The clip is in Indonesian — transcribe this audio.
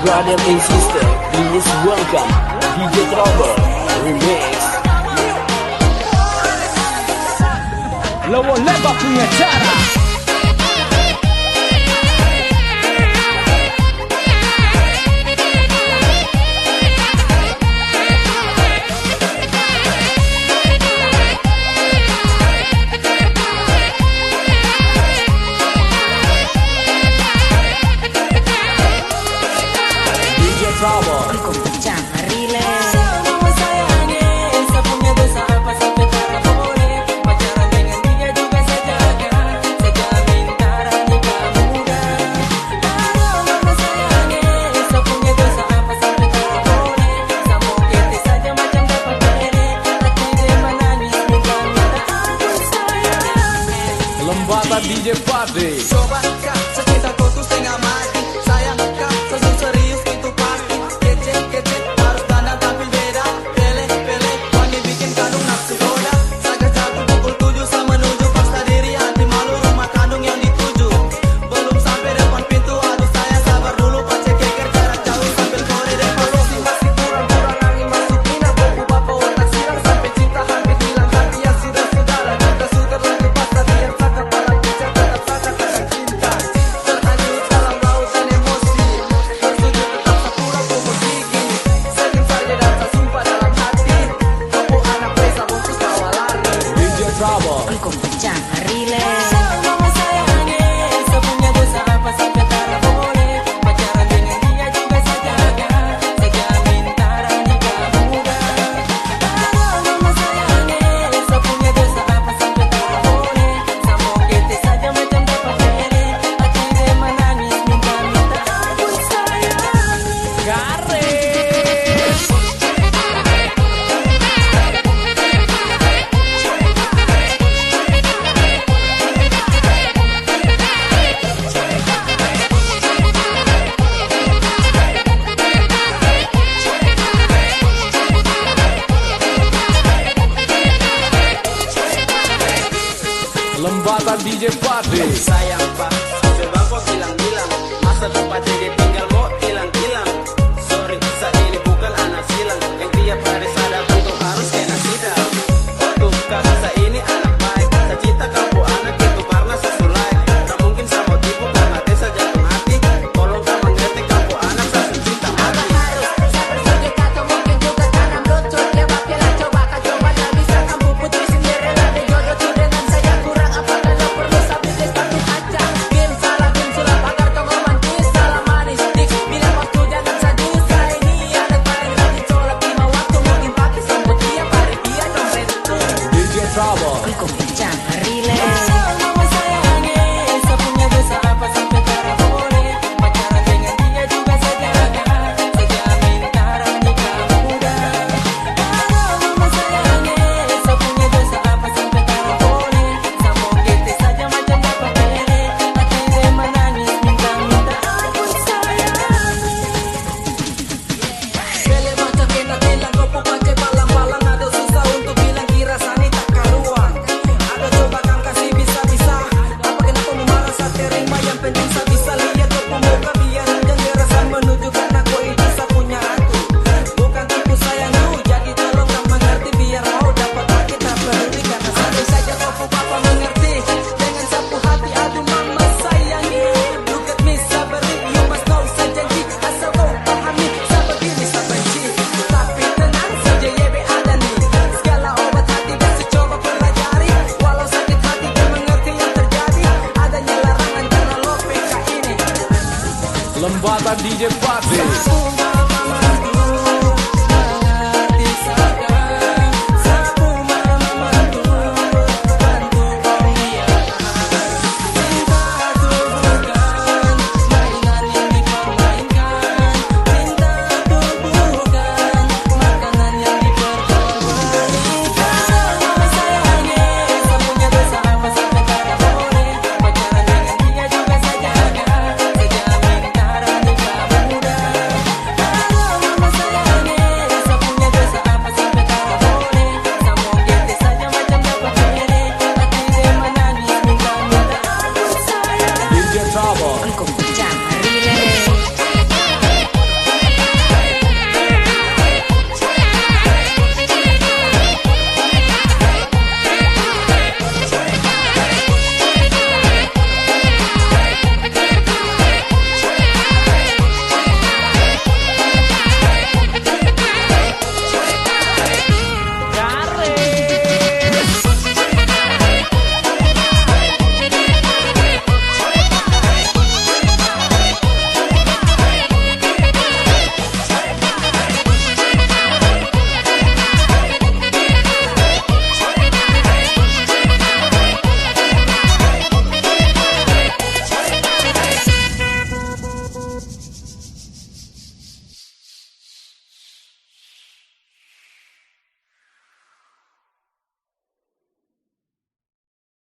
Brother and sister, please welcome DJ Trouble Remix. Lowo Leba punya cara. DJ Trouble. Lembata DJ Party. Coba kak, secinta kau tuh setengah mati. Sayang kak, senyum serius itu pasti. Kece, harus dandan tapi beda. Pele, wangi bikin kandung nafsu goda. Saga jatuh pukul 7 sama menuju paksa diri. Hati malu rumah kandung yang dituju. Belum sampai depan pintu, aduh sayang sabar dulu. Pace keker jarak jauh sambil kore depan. Masih kurang angin masukin aku bapak warna silang. Sampai cinta hampir hilang hati yang sudah kita sudah lagi pas tadi yang sakit pala bisa tetap sakit akan cinta. Terhanyut dalam lautan emosi. Bersujud tetap sapura kubur gigi. Sering saja dasar sumpah dalam hati. Kau anak pesa bungkus bawa lari. DJ Trouble. Mama sayangi, sepunya dosa apa sampai tak boleh. Pacaran dengan dia juga sejaga. Sejamin tara nikah muda. Mama sayangi, sepunya dosa apa sampai tak boleh. Sama kita saja macam dapat pele. Hati dia menangis minta aku sayang. Garis. Lembata DJ Party. Sayang pak, coba kau bilang-bilang. Masa lupa jadi tinggal mau hilang-hilang. Sorry, saya ini bukan anak silang. Yang tiap hari sadar untuk harus kena sidang. Untuk kasih saya ini anak baik. Saya cinta kamu anak itu karena sesulai. Tak mungkin saya mau tipu karena desa jatuh hati. Tolong kamu mengerti kamu anak saya cinta mati. DJ Trouble. Mama sayangi, sepunya dosa apa sampai tak boleh. Pacaran dengan dia juga sejaga. Sejamin tara nikah muda. Mama sayangi, sepunya dosa apa sampai tak boleh. Sama kita saja macam dapat pele. Hati dia menangis minta aku sayang. Pele macam kena telang, kau pakai balang-balang. Ada susah untuk bilang kira sani tak karuan. Ada coba kan kasih bisa-bisa. Apa kenapa mau marah saat terima. Yang penting saya bisa lihat kau pemuka. Biar jangan gerasan menunjukkan aku itu saya punya aku. Bukan tipu sayang lu, jadi tolong kau mengerti. Biar mau dapat hati tak peduli. Karena satu saja kau papa mengerti. Dengan sapu hati aduh mama sayangi. Look at me sabari, you must know saya janji. Asal kau pahami, saya begini saya benci. Tapi tenang saja YB ada nih. Segala obat hati biasa coba pelajari. Walau sakit hati kau mengerti yang terjadi. Adanya larangan karena lo PK ini. Lembata DJ Party. Aku